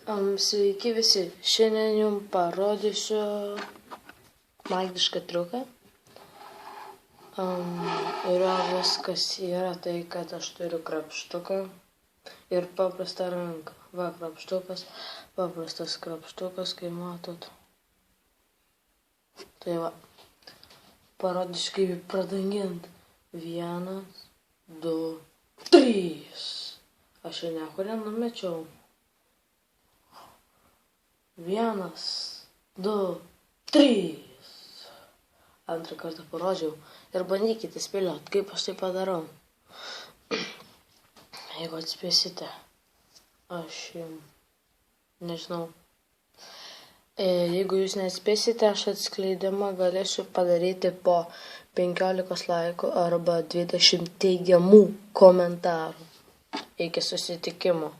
Sveiki visi, šiandien jums parodysiu magišką triuką. Viskas yra tai, kad aš turiu krapštuką ir paprastą ranką. Va, krapštukas, paprastas krapštukas, kaip matot. Tai va, parodysiu, kaip pradanginti. 1, 2, 3. Aš jau niekur nenumečiau. 1, 2, 3. Antrą kartą parodžiau ir bandykite spėlioti, kaip aš tai padarau. Jeigu atspėsite, aš jums nežinau. Jeigu jūs neatspėsite, aš atskleidimą galėsiu padaryti po 15 laikų arba 20 teigiamų komentarų. Iki susitikimo.